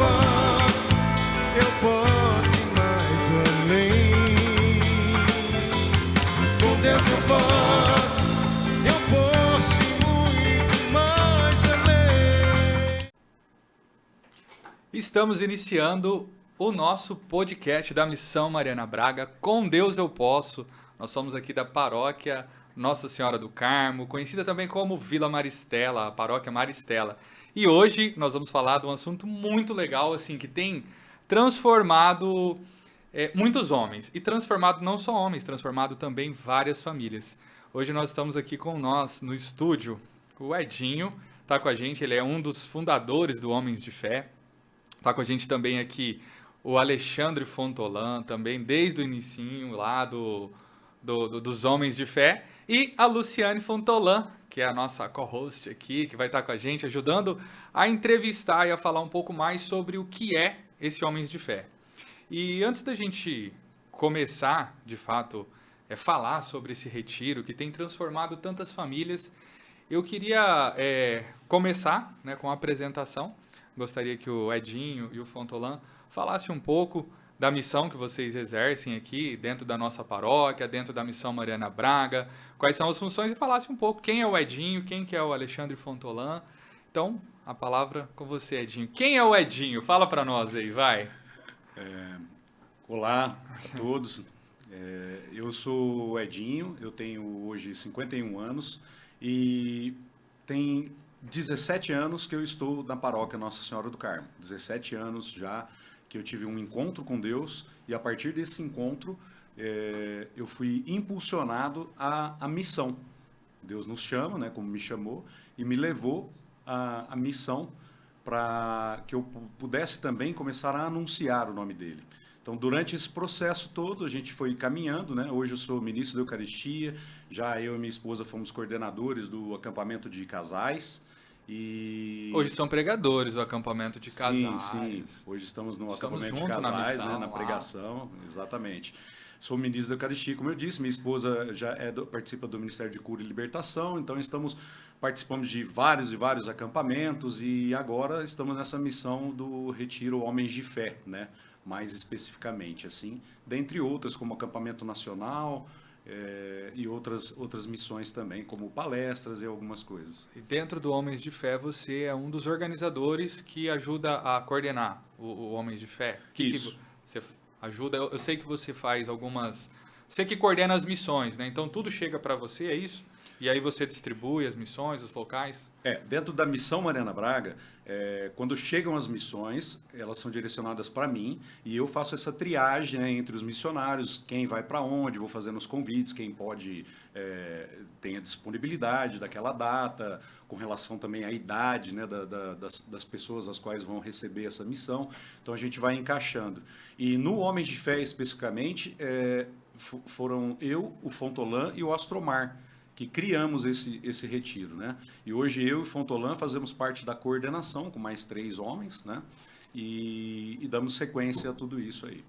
posso, eu posso ir mais além. Com Deus eu posso ir muito mais além. Estamos iniciando o nosso podcast da Missão Mariana Braga, Com Deus Eu Posso. Nós somos aqui da paróquia Nossa Senhora do Carmo, conhecida também como Vila Maristela, a paróquia Maristela. E hoje nós vamos falar de um assunto muito legal, assim, que tem transformado muitos homens. E transformado não só homens, transformado também várias famílias. Hoje nós estamos aqui com nós no estúdio, o Edinho está com a gente, ele é um dos fundadores do Homens de Fé. Está com a gente também aqui o Alexandre Fontolan, também desde o inicinho lá dos Homens de Fé. E a Luciane Fontolan, que é a nossa co-host aqui, que vai estar com a gente, ajudando a entrevistar e a falar um pouco mais sobre o que é esse Homens de Fé. E antes da gente começar, de fato, falar sobre esse retiro que tem transformado tantas famílias, eu queria começar, né, com a apresentação. Gostaria que o Edinho e o Fontolan falassem um pouco da missão que vocês exercem aqui dentro da nossa paróquia, dentro da Missão Mariana Braga, quais são as funções e falassem um pouco quem é o Edinho, quem que é o Alexandre Fontolan. Então, a palavra com você, Edinho. Quem é o Edinho? Fala para nós aí, vai. Olá a todos, eu sou o Edinho, eu tenho hoje 51 anos e tem 17 anos que eu estou na paróquia Nossa Senhora do Carmo. 17 anos já que eu tive um encontro com Deus e a partir desse encontro eu fui impulsionado à missão. Deus nos chama, né, como me chamou, e me levou à missão para que eu pudesse também começar a anunciar o nome dele. Então, durante esse processo todo, a gente foi caminhando, né? Hoje eu sou ministro da Eucaristia, já eu e minha esposa fomos coordenadores do acampamento de casais. E... Hoje são pregadores do acampamento de casais. Sim. Hoje estamos no acampamento de casais, na missão, né? Na pregação, exatamente. Sou ministro da Eucaristia, como eu disse, minha esposa já participa do Ministério de Cura e Libertação, então participamos de vários e vários acampamentos e agora estamos nessa missão do Retiro Homens de Fé, né? Mais especificamente, assim, dentre outras, como acampamento nacional e outras missões também, como palestras e algumas coisas. E dentro do Homens de Fé, você é um dos organizadores que ajuda a coordenar o Homens de Fé. Isso. Que você ajuda, eu sei que você faz algumas... Você que coordena as missões, né? Então tudo chega para você, é isso? E aí você distribui as missões, os locais? Dentro da Missão Mariana Braga, quando chegam as missões, elas são direcionadas para mim e eu faço essa triagem, né, entre os missionários, quem vai para onde, vou fazendo os convites, quem pode tem a disponibilidade daquela data, com relação também à idade, né, das pessoas as quais vão receber essa missão. Então a gente vai encaixando. E no Homens de Fé especificamente, foram eu, o Fontolan e o Astromar, que criamos esse retiro, né? E hoje eu e o Fontolan fazemos parte da coordenação com mais 3 homens, né? E damos sequência a tudo isso aí.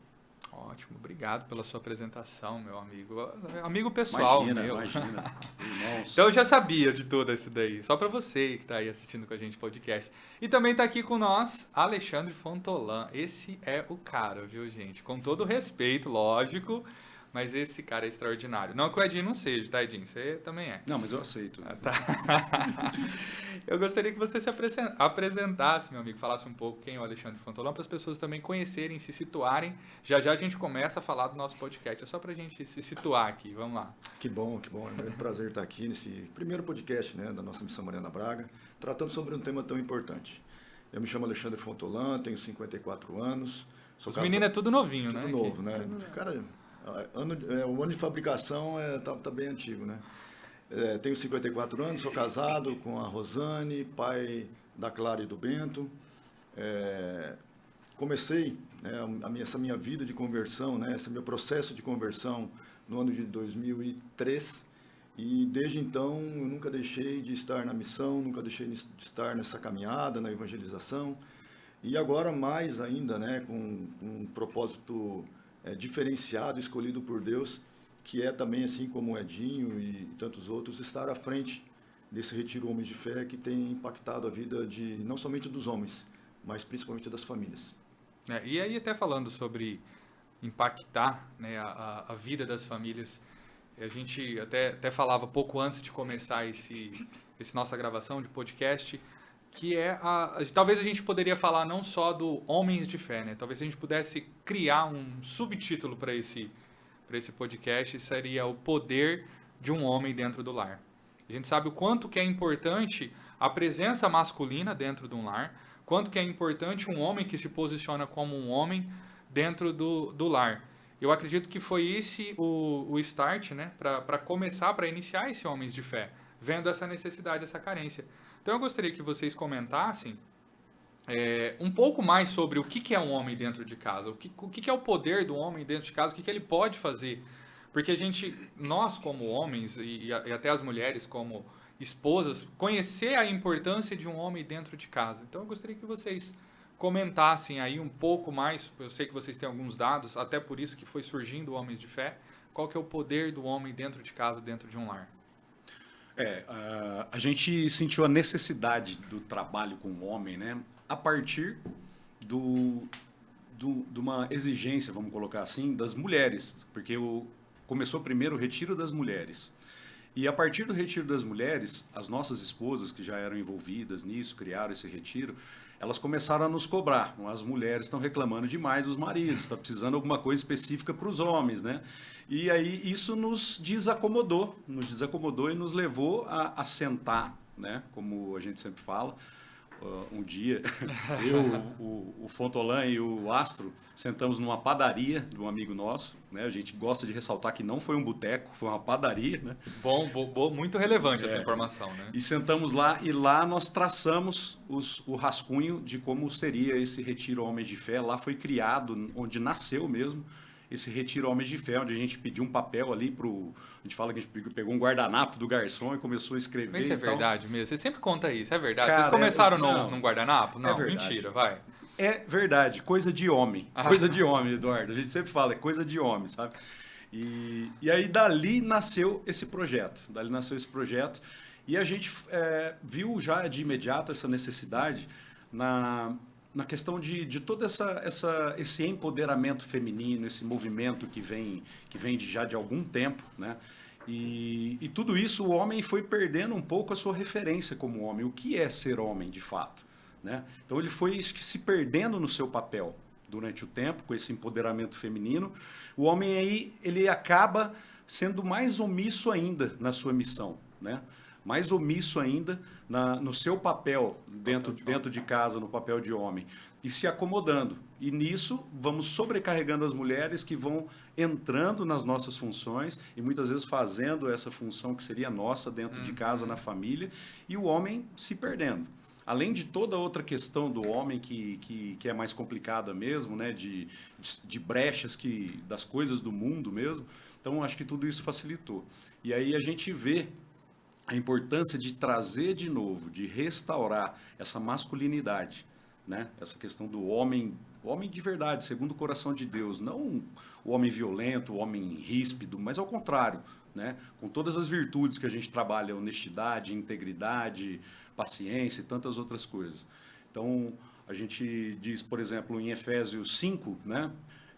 Ótimo, obrigado pela sua apresentação, meu amigo. Amigo pessoal, Imagina. Irmãos. Então eu já sabia de tudo isso daí, só para você que está aí assistindo com a gente podcast. E também está aqui com nós Alexandre Fontolan. Esse é o cara, viu, gente? Com todo respeito, lógico. Mas esse cara é extraordinário. Não que o Edinho não seja, tá, Edinho? Você também é. Não, mas eu aceito. Tá. Eu gostaria que você se apresentasse, meu amigo, falasse um pouco quem é o Alexandre Fontolan, para as pessoas também conhecerem, se situarem. Já já a gente começa a falar do nosso podcast. É só para a gente se situar aqui. Vamos lá. Que bom. É um grande prazer estar aqui nesse primeiro podcast, né, da nossa Missão Mariana Braga, tratando sobre um tema tão importante. Eu me chamo Alexandre Fontolan, tenho 54 anos. Os meninos é tudo novinho, tudo né? Tudo novo, né? Cara... o ano de fabricação tá bem antigo, né? Tenho 54 anos, sou casado com a Rosane, pai da Clara e do Bento. Comecei, né, essa minha vida de conversão, né, esse meu processo de conversão no ano de 2003 e desde então eu nunca deixei de estar na missão, nunca deixei de estar nessa caminhada, na evangelização e agora mais ainda, né, com um propósito diferenciado, escolhido por Deus, que é também, assim como o Edinho e tantos outros, estar à frente desse Retiro Homens de Fé que tem impactado a vida de não somente dos homens, mas principalmente das famílias. E aí até falando sobre impactar, né, a vida das famílias, a gente até falava pouco antes de começar esse nossa gravação de podcast, que talvez a gente poderia falar não só do Homens de Fé, né? Talvez a gente pudesse criar um subtítulo para esse podcast, seria o poder de um homem dentro do lar. A gente sabe o quanto que é importante a presença masculina dentro de um lar, quanto que é importante um homem que se posiciona como um homem dentro do lar. Eu acredito que foi esse o start, né, para começar, para iniciar esse Homens de Fé, vendo essa necessidade, essa carência. Então eu gostaria que vocês comentassem um pouco mais sobre o que é um homem dentro de casa, o que é o poder do homem dentro de casa, o que ele pode fazer. Porque nós como homens e até as mulheres como esposas, conhecer a importância de um homem dentro de casa. Então eu gostaria que vocês comentassem aí um pouco mais, eu sei que vocês têm alguns dados, até por isso que foi surgindo o Homens de Fé, qual que é o poder do homem dentro de casa, dentro de um lar? A gente sentiu a necessidade do trabalho com o homem, né, a partir de uma exigência, vamos colocar assim, das mulheres, porque começou primeiro o retiro das mulheres. E a partir do retiro das mulheres, as nossas esposas que já eram envolvidas nisso, criaram esse retiro, elas começaram a nos cobrar. As mulheres estão reclamando demais dos maridos, está precisando de alguma coisa específica para os homens, né? E aí isso nos desacomodou e nos levou a sentar, né? Como a gente sempre fala. Um dia, o Fontolan e o Astro sentamos numa padaria de um amigo nosso, né? A gente gosta de ressaltar que não foi um boteco, foi uma padaria, né? Bom, muito relevante essa informação, né? E sentamos lá e lá nós traçamos o rascunho de como seria esse retiro Homens de Fé. Lá foi criado, onde nasceu mesmo esse retiro Homens de Fé, onde a gente pediu um papel ali a gente fala que a gente pegou um guardanapo do garçom e começou a escrever. Mas isso é verdade mesmo? Você sempre conta isso, é verdade? Cara, vocês começaram num guardanapo? Não, verdade. Mentira, vai. É verdade, coisa de homem. Coisa de homem, Eduardo. A gente sempre fala, é coisa de homem, sabe? E aí dali nasceu esse projeto. E a gente viu já de imediato essa necessidade na questão de todo esse empoderamento feminino, esse movimento que vem já de algum tempo, né? E tudo isso o homem foi perdendo um pouco a sua referência como homem. O que é ser homem, de fato, né? Então ele foi se perdendo no seu papel durante o tempo, com esse empoderamento feminino. O homem aí, ele acaba sendo mais omisso ainda na sua missão, né? Mais omisso ainda no seu papel dentro de casa, no papel de homem, e se acomodando. E nisso vamos sobrecarregando as mulheres que vão entrando nas nossas funções e muitas vezes fazendo essa função que seria nossa dentro de casa, na família, e o homem se perdendo. Além de toda outra questão do homem que é mais complicada mesmo, né? de brechas das coisas do mundo mesmo. Então, acho que tudo isso facilitou. E aí a gente vê a importância de trazer de novo, de restaurar essa masculinidade, né? Essa questão do homem de verdade, segundo o coração de Deus, não o homem violento, o homem ríspido, mas ao contrário, né? Com todas as virtudes que a gente trabalha, honestidade, integridade, paciência e tantas outras coisas. Então, a gente diz, por exemplo, em Efésios 5, né?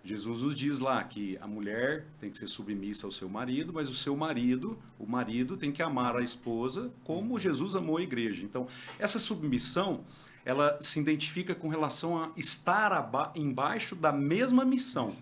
Jesus nos diz lá que a mulher tem que ser submissa ao seu marido, mas o marido tem que amar a esposa como Jesus amou a igreja. Então, essa submissão, ela se identifica com relação a estar embaixo da mesma missão.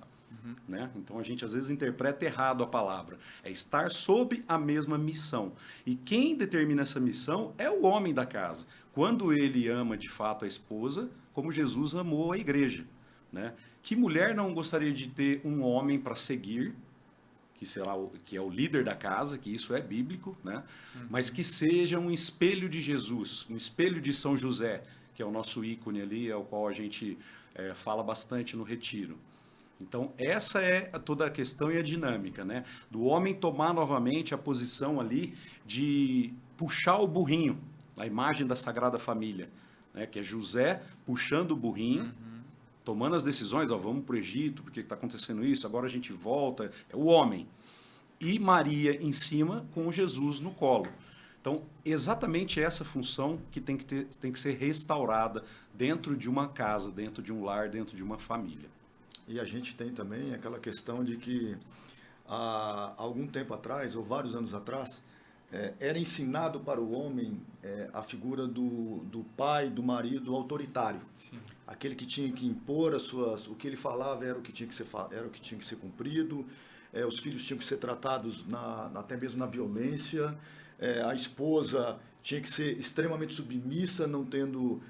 Né? Então, a gente às vezes interpreta errado a palavra. É estar sob a mesma missão. E quem determina essa missão é o homem da casa. Quando ele ama de fato a esposa, como Jesus amou a igreja, né? Que mulher não gostaria de ter um homem para seguir, que é o líder da casa, que isso é bíblico, né? Mas que seja um espelho de Jesus, um espelho de São José, que é o nosso ícone ali, ao qual a gente fala bastante no retiro. Então, essa é toda a questão e a dinâmica, né? Do homem tomar novamente a posição ali de puxar o burrinho, a imagem da Sagrada Família, né? Que é José puxando o burrinho, tomando as decisões, vamos para o Egito, porque está acontecendo isso, agora a gente volta, é o homem. E Maria em cima com Jesus no colo. Então, exatamente essa função que tem que ser restaurada dentro de uma casa, dentro de um lar, dentro de uma família. E a gente tem também aquela questão de que há algum tempo atrás, ou vários anos atrás, era ensinado para o homem a figura do pai, do marido autoritário. Sim. Aquele que tinha que impor o que ele falava era o que tinha que ser cumprido, os filhos tinham que ser tratados até mesmo na violência, a esposa tinha que ser extremamente submissa, não tendo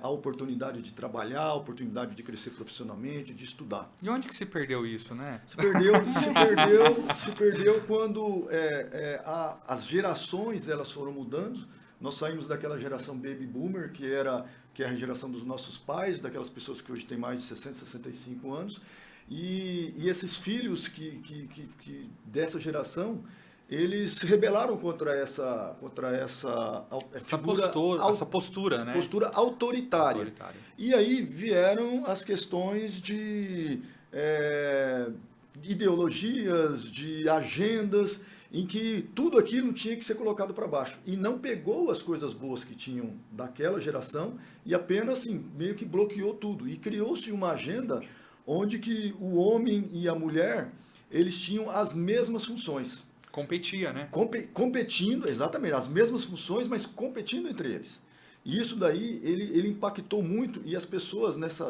a oportunidade de trabalhar, a oportunidade de crescer profissionalmente, de estudar. E onde que se perdeu isso, né? Se perdeu quando as gerações elas foram mudando. Nós saímos daquela geração baby boomer, que é a geração dos nossos pais, daquelas pessoas que hoje têm mais de 60, 65 anos. E esses filhos dessa geração, eles se rebelaram contra essa postura, né? Postura autoritária. E aí vieram as questões de ideologias, de agendas, em que tudo aquilo tinha que ser colocado para baixo. E não pegou as coisas boas que tinham daquela geração e apenas assim, meio que bloqueou tudo. E criou-se uma agenda onde que o homem e a mulher, eles tinham as mesmas funções. Competia, né? Competindo, exatamente, as mesmas funções, mas competindo entre eles. E isso daí, ele impactou muito, e as pessoas nas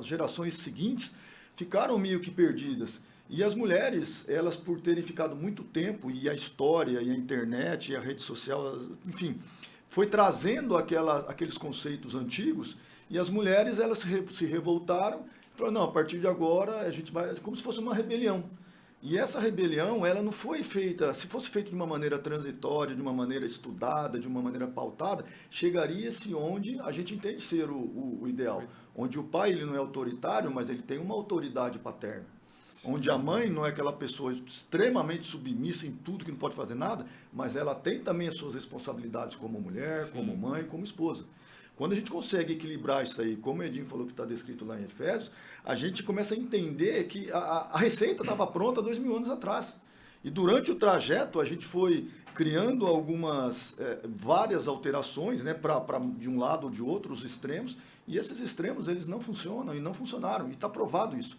gerações seguintes ficaram meio que perdidas. E as mulheres, elas por terem ficado muito tempo, e a história, e a internet, e a rede social, enfim, foi trazendo aqueles conceitos antigos, e as mulheres, elas se revoltaram, e falaram, não, a partir de agora, a gente vai, como se fosse uma rebelião. E essa rebelião, ela não foi feita, se fosse feita de uma maneira transitória, de uma maneira estudada, de uma maneira pautada, chegaria-se onde a gente entende ser o ideal. Onde o pai ele não é autoritário, mas ele tem uma autoridade paterna. Sim. Onde a mãe não é aquela pessoa extremamente submissa em tudo, que não pode fazer nada, mas ela tem também as suas responsabilidades como mulher, sim, como mãe, como esposa. Quando a gente consegue equilibrar isso aí, como o Edinho falou que está descrito lá em Efésios, a gente começa a entender que a receita estava pronta 2000 anos atrás. E durante o trajeto a gente foi criando várias alterações, né, de um lado ou de outro, os extremos, e esses extremos eles não funcionam e não funcionaram, e está provado isso.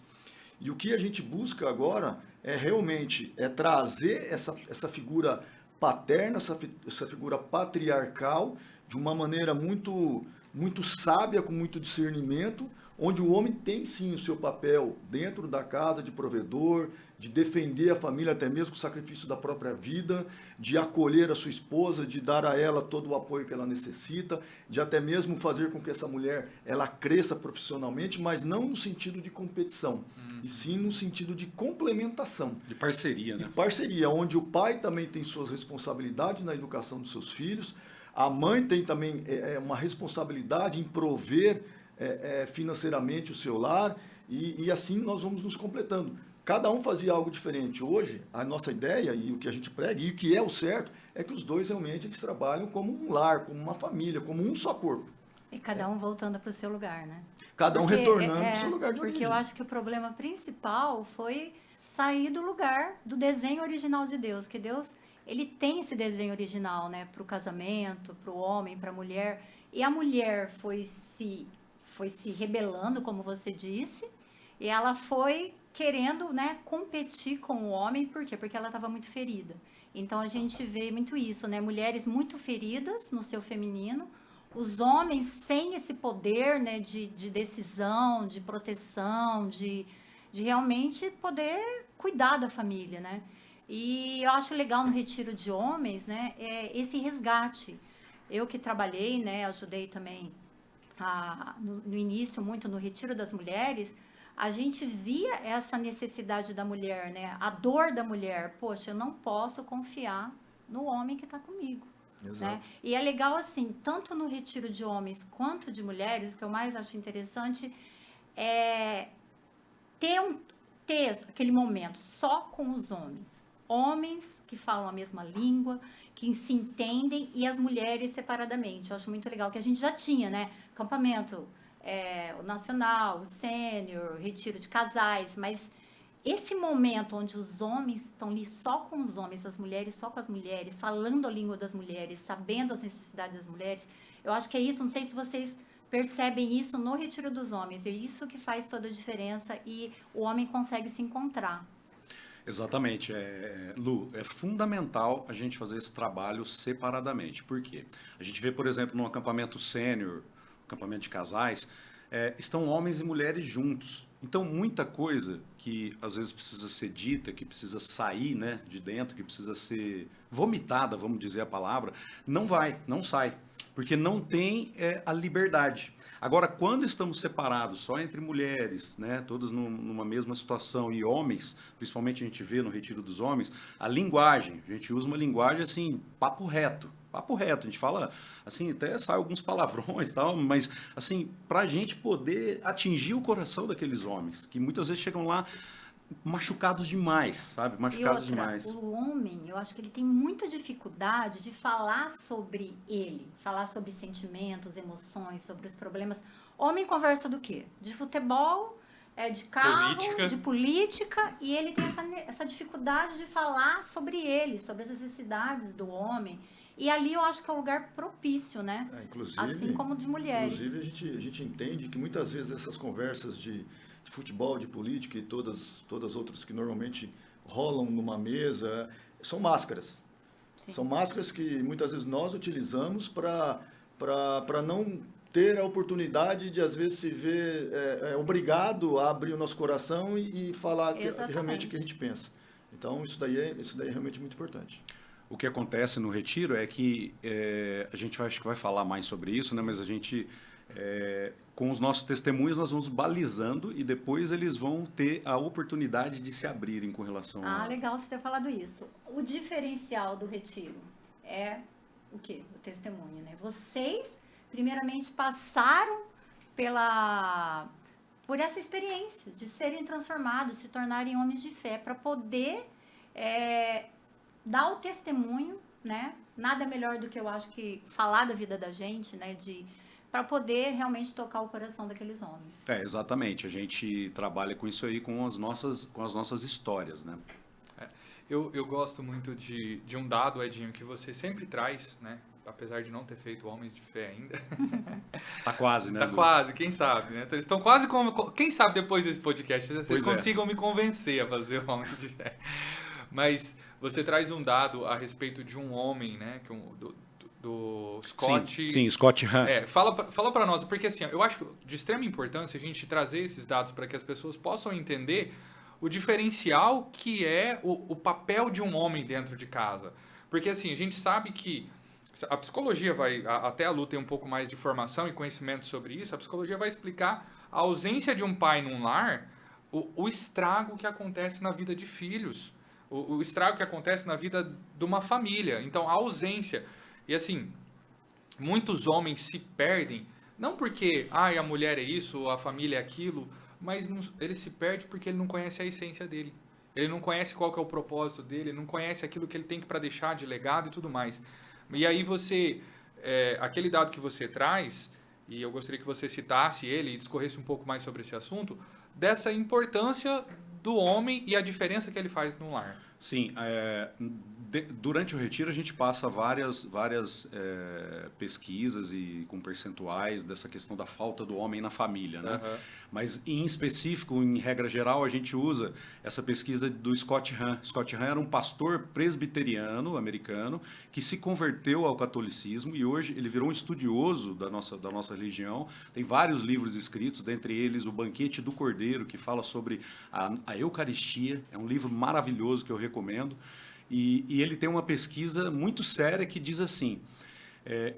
E o que a gente busca agora é realmente trazer essa figura paterna, essa figura patriarcal, de uma maneira muito, muito sábia, com muito discernimento, onde o homem tem sim o seu papel dentro da casa de provedor, de defender a família, até mesmo com o sacrifício da própria vida, de acolher a sua esposa, de dar a ela todo o apoio que ela necessita, de até mesmo fazer com que essa mulher ela cresça profissionalmente, mas não no sentido de competição, e sim no sentido de complementação. De parceria, né? De parceria, onde o pai também tem suas responsabilidades na educação dos seus filhos, a mãe tem também uma responsabilidade em prover financeiramente o seu lar, e assim nós vamos nos completando. Cada um fazia algo diferente. Hoje, a nossa ideia e o que a gente prega, e o que é o certo, é que os dois realmente eles trabalham como um lar, como uma família, como um só corpo. E cada um voltando para o seu lugar, né? Cada um retornando para o seu lugar de origem. origem. Porque eu acho que o problema principal foi sair do lugar do desenho original de Deus, que Deus ele tem esse desenho original, né, para o casamento, para o homem, para a mulher, e a mulher foi se rebelando, como você disse, e ela foi querendo, né, competir com o homem, por quê? Porque ela estava muito ferida. Então a gente vê muito isso, né, mulheres muito feridas no seu feminino, os homens sem esse poder, né, de decisão, de proteção, de realmente poder cuidar da família, né? E eu acho legal no retiro de homens, né, esse resgate. Eu que trabalhei, né, ajudei também no início muito no retiro das mulheres, a gente via essa necessidade da mulher, né, a dor da mulher. Poxa, eu não posso confiar no homem que está comigo. Exato. Né? E é legal assim, tanto no retiro de homens quanto de mulheres, o que eu mais acho interessante é ter aquele momento só com os homens. Homens que falam a mesma língua, que se entendem, e as mulheres separadamente. Eu acho muito legal, que a gente já tinha, né? Acampamento, o nacional, o sênior, retiro de casais, mas esse momento onde os homens estão ali só com os homens, as mulheres só com as mulheres, falando a língua das mulheres, sabendo as necessidades das mulheres, eu acho que é isso, não sei se vocês percebem isso no Retiro dos Homens, é isso que faz toda a diferença e o homem consegue se encontrar. Exatamente, Lu, é fundamental a gente fazer esse trabalho separadamente. Por quê? A gente vê, por exemplo, num acampamento sênior, acampamento de casais, estão homens e mulheres juntos. Então, muita coisa que às vezes precisa ser dita, que precisa sair, né, de dentro, que precisa ser vomitada, vamos dizer a palavra, não sai, porque não tem a liberdade. Agora, quando estamos separados, só entre mulheres, né, todas numa mesma situação, e homens, principalmente a gente vê no Retiro dos Homens, a linguagem, a gente usa uma linguagem assim, papo reto, a gente fala, assim, até sai alguns palavrões e tal, mas, assim, pra gente poder atingir o coração daqueles homens, que muitas vezes chegam lá machucados demais, sabe? Machucados E outra, demais. o homem, eu acho que ele tem muita dificuldade de falar sobre ele, falar sobre sentimentos, emoções, sobre os problemas. Homem conversa do quê? De futebol, de carro, Política. de política, e ele tem essa dificuldade de falar sobre ele, sobre as necessidades do homem. E ali eu acho que é um lugar propício, né? Inclusive, Assim como de mulheres. Inclusive, a gente entende que muitas vezes essas conversas de futebol, de política e todas as outras que normalmente rolam numa mesa, são máscaras. Sim. São máscaras que muitas vezes nós utilizamos para não ter a oportunidade de, às vezes, se ver obrigado a abrir o nosso coração e falar realmente o que a gente pensa. Então, isso daí é realmente muito importante. O que acontece no retiro é que a gente acho que vai falar mais sobre isso, né? Mas a gente, com os nossos testemunhos, nós vamos balizando e depois eles vão ter a oportunidade de se abrirem com relação a... Legal você ter falado isso. O diferencial do retiro é o quê? O testemunho, né? Vocês, primeiramente, passaram por essa experiência de serem transformados, se tornarem homens de fé, para poder dar o testemunho, né? Nada melhor do que eu acho que falar da vida da gente, né? Para poder realmente tocar o coração daqueles homens. Exatamente. A gente trabalha com isso aí, com as nossas histórias, né? Eu gosto muito de um dado, Edinho, que você sempre traz, né? Apesar de não ter feito Homens de Fé ainda. Tá quase, né? Tá quase, quem sabe, né? Então, eles estão quase como... Quem sabe depois desse podcast vocês consigam me convencer a fazer o Homens de Fé. Mas você traz um dado a respeito de um homem, né? Do Scott... Sim, Scott Hahn. Fala para nós, porque assim, eu acho de extrema importância a gente trazer esses dados para que as pessoas possam entender o diferencial que é o papel de um homem dentro de casa. Porque assim, a gente sabe que a psicologia até a Lu tem um pouco mais de formação e conhecimento sobre isso, a psicologia vai explicar a ausência de um pai num lar, o estrago que acontece na vida de filhos, o estrago que acontece na vida de uma família. Então, a ausência. E assim, muitos homens se perdem, não porque a mulher é isso, a família é aquilo, mas ele se perde porque ele não conhece a essência dele. Ele não conhece qual que é o propósito dele, não conhece aquilo que ele tem para deixar de legado e tudo mais. E aí aquele dado que você traz, e eu gostaria que você citasse ele e discorresse um pouco mais sobre esse assunto, dessa importância do homem e a diferença que ele faz no lar. Sim, durante o retiro a gente passa várias pesquisas e com percentuais dessa questão da falta do homem na família, né? Uhum. Mas em específico, em regra geral, a gente usa essa pesquisa do Scott Hahn. Scott Hahn era um pastor presbiteriano americano que se converteu ao catolicismo e hoje ele virou um estudioso da nossa religião. Tem vários livros escritos, dentre eles O Banquete do Cordeiro, que fala sobre a Eucaristia. É um livro maravilhoso que eu recomendo. E ele tem uma pesquisa muito séria que diz assim,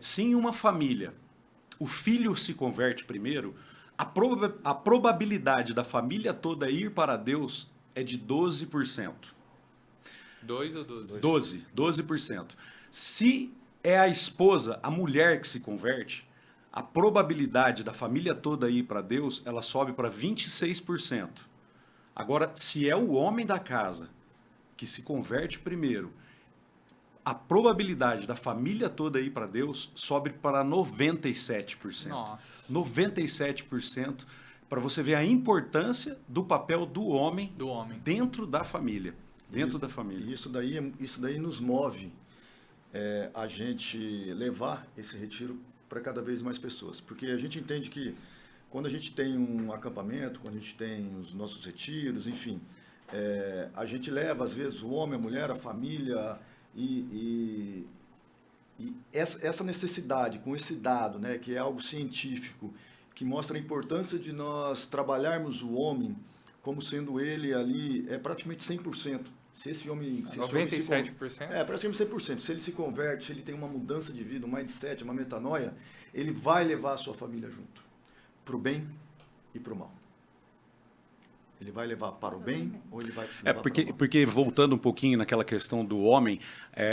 se em uma família o filho se converte primeiro, a probabilidade da família toda ir para Deus é de 12%. 2 ou 12? 12%. Se é a esposa, a mulher que se converte, a probabilidade da família toda ir para Deus, ela sobe para 26%. Agora, se é o homem da casa que se converte primeiro, a probabilidade da família toda ir para Deus sobe para 97%. Nossa. 97% para você ver a importância do papel do homem Do homem. dentro da família. Dentro da família. E isso daí nos move a gente levar esse retiro para cada vez mais pessoas. Porque a gente entende que quando a gente tem um acampamento, quando a gente tem os nossos retiros, enfim, a gente leva, às vezes, o homem, a mulher, a família e essa necessidade, com esse dado, né, que é algo científico, que mostra a importância de nós trabalharmos o homem como sendo ele ali praticamente 100%. Se esse homem... Se esse homem 97%? praticamente 100%. Se ele se converte, se ele tem uma mudança de vida, um mindset, uma metanoia, ele vai levar a sua família junto. Para o bem e para o mal. Ele vai levar para o bem ou ele vai levar para o mal? Porque voltando um pouquinho naquela questão do homem,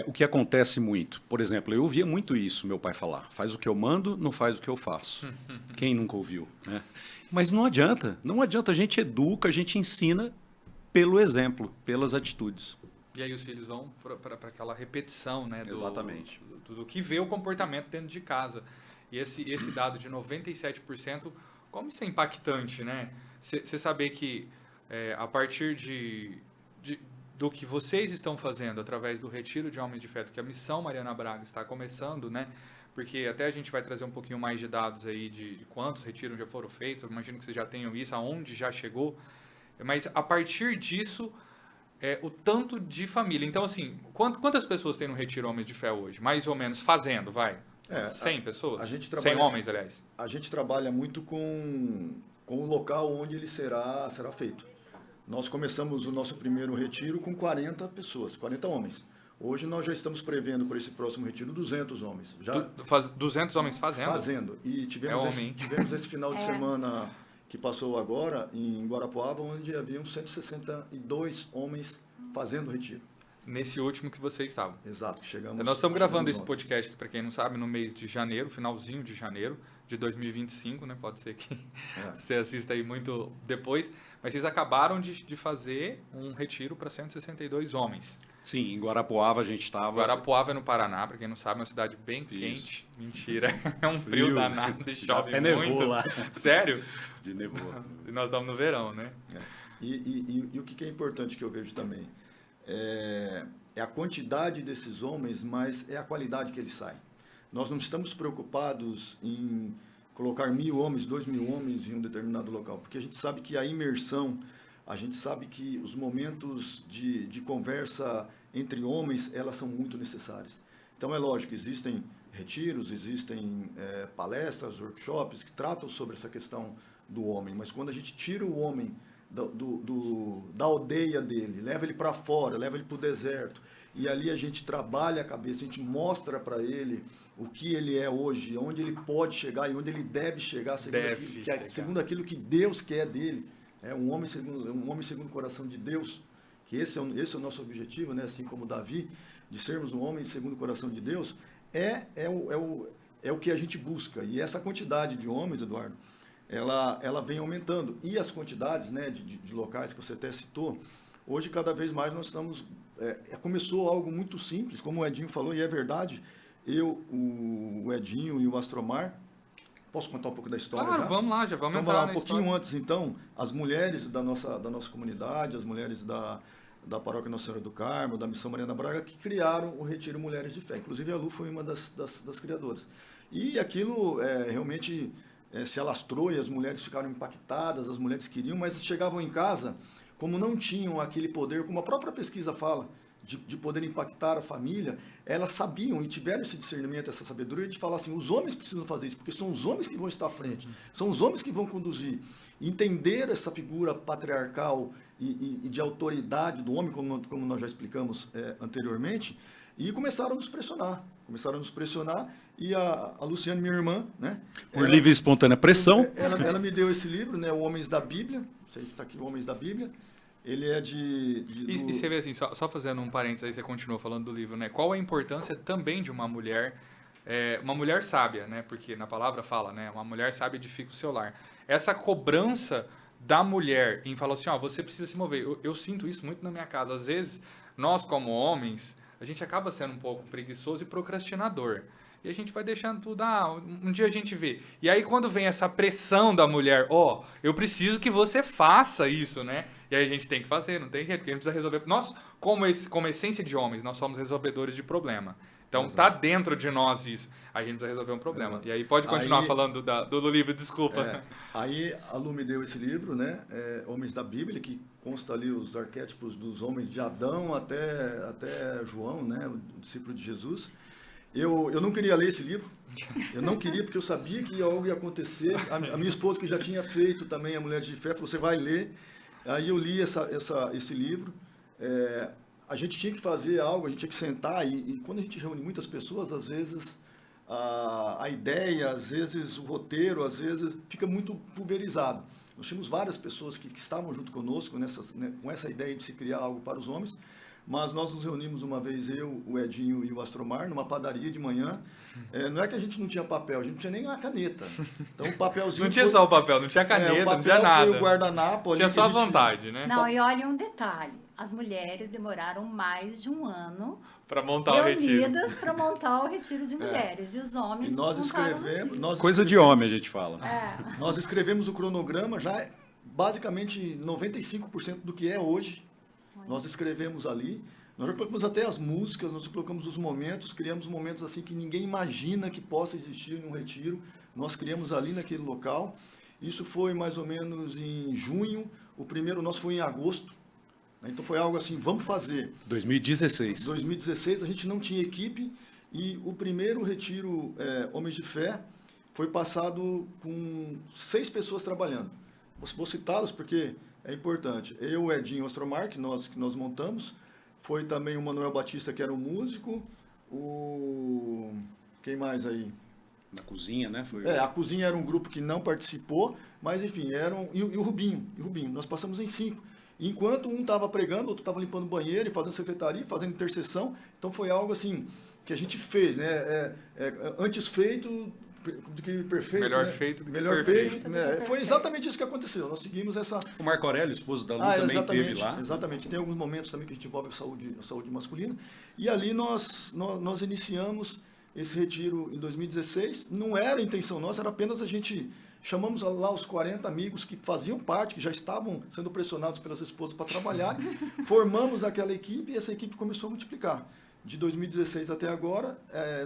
o que acontece muito, por exemplo, eu ouvia muito isso, meu pai falar, faz o que eu mando, não faz o que eu faço. Quem nunca ouviu, né? Mas não adianta, a gente educa, a gente ensina pelo exemplo, pelas atitudes. E aí os filhos vão para aquela repetição, né? Exatamente. Do que vê o comportamento dentro de casa. E esse dado de 97%, como isso é impactante, né? Você saber que a partir do que vocês estão fazendo através do Retiro de Homens de Fé, que a Missão Mariana Braga está começando, né? Porque até a gente vai trazer um pouquinho mais de dados aí de quantos retiros já foram feitos, eu imagino que vocês já tenham isso, aonde já chegou. Mas a partir disso, o tanto de família. Então, assim, quantas pessoas tem no Retiro Homens de Fé hoje? Mais ou menos, fazendo, vai? 100 pessoas? A gente trabalha, 100 homens, aliás. A gente trabalha muito com o local onde ele será será feito. Nós começamos o nosso primeiro retiro com 40 pessoas, 40 homens. Hoje nós já estamos prevendo para esse próximo retiro 200 homens. Já 200 homens fazendo? Fazendo. E tivemos esse final de semana que passou agora em Guarapuava, onde haviam 162 homens fazendo retiro. Nesse último que vocês estavam. Exato, chegamos. Nós estamos gravando esse ontem. podcast aqui, para quem não sabe, no mês de janeiro, finalzinho de janeiro de 2025, né? Pode ser que você assista aí muito depois. Mas vocês acabaram de fazer um retiro para 162 homens. Sim, em Guarapuava a gente estava... Guarapuava é no Paraná, para quem não sabe, é uma cidade bem quente. Mentira, é um frio danado e chove até muito. nevou lá. Sério? De nevou. E nós estamos no verão, né? E o que é importante que eu vejo também é a quantidade desses homens, mas é a qualidade que eles saem. Nós não estamos preocupados em colocar 1.000 homens, 2.000 homens em um determinado local, porque a gente sabe que a imersão, a gente sabe que os momentos de conversa entre homens, elas são muito necessárias. Então é lógico, existem retiros, existem palestras, workshops que tratam sobre essa questão do homem, mas quando a gente tira o homem da aldeia dele, leva ele para fora, leva ele para o deserto, e ali a gente trabalha a cabeça, a gente mostra para ele o que ele é hoje, onde ele pode chegar e onde ele deve chegar, segundo aquilo que Deus quer dele. Um homem segundo o coração de Deus, que esse é o nosso objetivo, né? Assim como Davi, de sermos um homem segundo o coração de Deus, é o que a gente busca. E essa quantidade de homens, Eduardo, ela vem aumentando. E as quantidades, né, de locais que você até citou, hoje cada vez mais nós estamos... começou algo muito simples, como o Edinho falou, e é verdade, o Edinho e o Astromar, posso contar um pouco da história? Claro, já? vamos lá, já vamos Então, entrar um pouquinho antes, então, as mulheres da nossa comunidade, as mulheres da Paróquia Nossa Senhora do Carmo, da Missão Mariana Braga, que criaram o Retiro Mulheres de Fé. Inclusive, a Lu foi uma das criadoras. E aquilo realmente se alastrou e as mulheres ficaram impactadas, as mulheres queriam, mas chegavam em casa, como não tinham aquele poder, como a própria pesquisa fala, de poder impactar a família, elas sabiam e tiveram esse discernimento, essa sabedoria de falar assim, os homens precisam fazer isso, porque são os homens que vão estar à frente, são os homens que vão conduzir. Entender essa figura patriarcal e de autoridade do homem, como nós já explicamos anteriormente, e começaram a nos pressionar, e a Luciane, minha irmã, né? Por livre e espontânea pressão. Ela me deu esse livro, né, o Homens da Bíblia, você está aqui, o Homens da Bíblia. Ele é E você vê assim, só fazendo um parênteses, aí você continua falando do livro, né? Qual a importância também de uma mulher sábia, né? Porque na palavra fala, né? Uma mulher sábia edifica o seu lar. Essa cobrança da mulher em falar assim, você precisa se mover. Eu sinto isso muito na minha casa. Às vezes, nós como homens, a gente acaba sendo um pouco preguiçoso e procrastinador. e a gente vai deixando tudo, um dia a gente vê. E aí quando vem essa pressão da mulher, eu preciso que você faça isso, né? E aí a gente tem que fazer, não tem jeito, porque a gente precisa resolver. Nós, como essência de homens, nós somos resolvedores de problema. Então tá dentro de nós isso. A gente precisa resolver um problema. Exato. E aí pode continuar Aí- falando do livro, desculpa. Aí a Lu me deu esse livro, né? Homens da Bíblia, que consta ali os arquétipos dos homens de Adão até João, né? O discípulo de Jesus. Eu não queria ler esse livro. Eu não queria, porque eu sabia que algo ia acontecer. A minha esposa, que já tinha feito também a Mulheres de Fé, falou: você vai ler. Aí eu li esse livro. A gente tinha que fazer algo, a gente tinha que sentar, e quando a gente reúne muitas pessoas, às vezes a ideia, às vezes o roteiro, às vezes fica muito pulverizado. Nós tínhamos várias pessoas que estavam junto conosco com essa ideia de se criar algo para os homens, mas nós nos reunimos uma vez, eu, o Edinho e o Astromar, numa padaria de manhã. Não é que a gente não tinha papel, a gente não tinha nem a caneta. Então o papelzinho Não tinha só o papel, não tinha caneta, o papel não tinha nada. foi o guardanapo ali Tinha que só a gente- vontade, né? Não, e olha um detalhe. As mulheres demoraram mais de um ano Pra montar o retiro. reunidas para montar o retiro de mulheres. E os homens E nós montaram no escrevemos... dia. Nós Coisa de homem, a gente fala. Nós escrevemos o cronograma já basicamente 95% do que é hoje. Nós escrevemos ali. Nós já colocamos até as músicas, nós colocamos os momentos, criamos momentos assim que ninguém imagina que possa existir em um retiro. Nós criamos ali naquele local. Isso foi mais ou menos em junho. O primeiro nosso foi em agosto. Então foi algo assim, vamos fazer. 2016. 2016 a gente não tinha equipe e o primeiro retiro Homens de Fé foi passado com 6 pessoas trabalhando. Vou citá-los porque é importante. Eu, Edinho e o Astromar, que nós montamos. Foi também o Manuel Batista, que era um músico. Quem mais aí? Na cozinha, né? Foi... A cozinha era um grupo que não participou, mas enfim, e o Rubinho. Nós passamos em 5. Enquanto um estava pregando, outro estava limpando o banheiro e fazendo secretaria, fazendo intercessão. Então foi algo assim que a gente fez, né? Antes feito do que perfeito. Melhor né? feito do que Melhor perfeito. né? Foi exatamente isso que aconteceu. Nós seguimos essa. O Marco Aurélio, esposo da Lu, também esteve lá. Exatamente. Tem alguns momentos também que a gente envolve a saúde masculina. E ali nós iniciamos esse retiro em 2016. Não era a intenção nossa, era apenas a gente... Chamamos lá os 40 amigos que faziam parte, que já estavam sendo pressionados pelas esposas para trabalhar. Formamos aquela equipe e essa equipe começou a multiplicar. De 2016 até agora,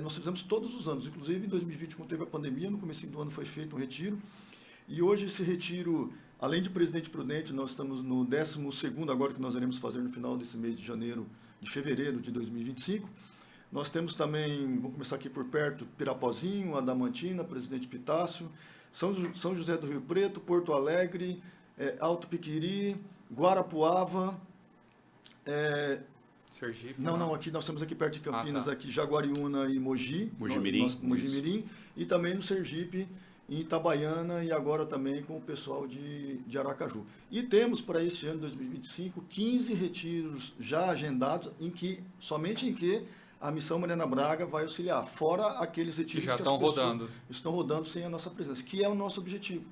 nós fizemos todos os anos. Inclusive, em 2020, quando teve a pandemia, no começo do ano foi feito um retiro. E hoje esse retiro, além de Presidente Prudente, nós estamos no 12º, agora que nós iremos fazer no final desse mês de fevereiro de 2025. Nós temos também, vamos começar aqui por perto, Pirapozinho, Adamantina, Presidente Pitácio, São José do Rio Preto, Porto Alegre, Alto Piquiri, Guarapuava, Sergipe. não, aqui nós estamos aqui perto de Campinas, tá. aqui Jaguariúna e Mogi. Mojimirim. Mojimirim. E também no Sergipe, em Itabaiana e agora também com o pessoal de Aracaju. E temos para esse ano 2025 15 retiros já agendados somente em que a Missão Mariana Braga vai auxiliar, fora aqueles retiros já que estão as pessoas rodando. estão rodando sem a nossa presença, que é o nosso objetivo.